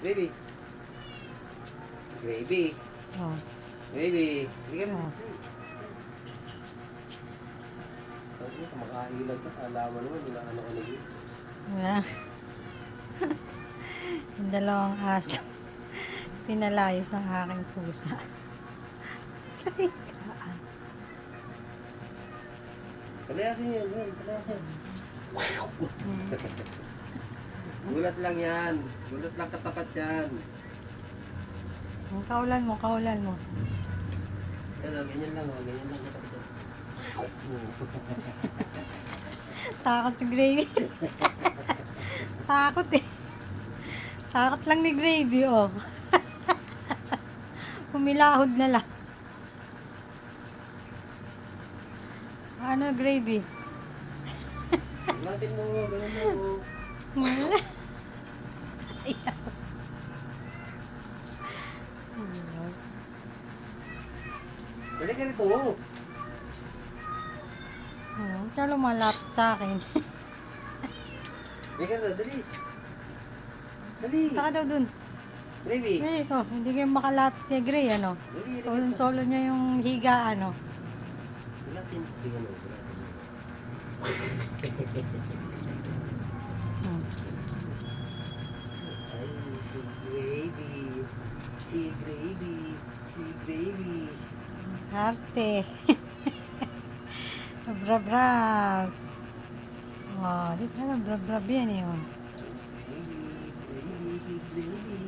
Baby. Baby. Oh. Baby. Hindi ka na. Oh. Sabi mo, makailag ka. Alaman naman, wala ka na kanagin. Ayan. Yung dalawang aso. Pinalayos ng aking pusa. Sa higaan. Palayasin yan, yan. Palayasin. Hmm. Gulat lang yan. Gulat lang katapat yan. Ang kaulan mo, kaulan mo. Yan, ganyan lang. Ganyan lang katapat yan. Takot si Gravy. Takot eh. Takot lang ni Gravy, oh. Humilahod na lang. Ano, Gravy? Natin mo, ganyan lang. Ayaw. Balik ka rito. Siya lumalapit sa akin. Balik ka rito, dalis. Dali. Saka daw dun. Baby. Eh, so, hindi kayo makalapit ni Gray, ano? Dali, Solo niya yung higa, ano? Gulatin. Hindi ka na. Hmm. Ay, si Gravy. Si Gravy. Si Gravy. Arte. Brab-brab. Oh, dito na brab-brab yan eh. Oh. Gravy. Gravy. Gravy.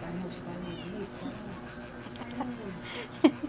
Paano mo si Paano? Bilis, Paano? Paano?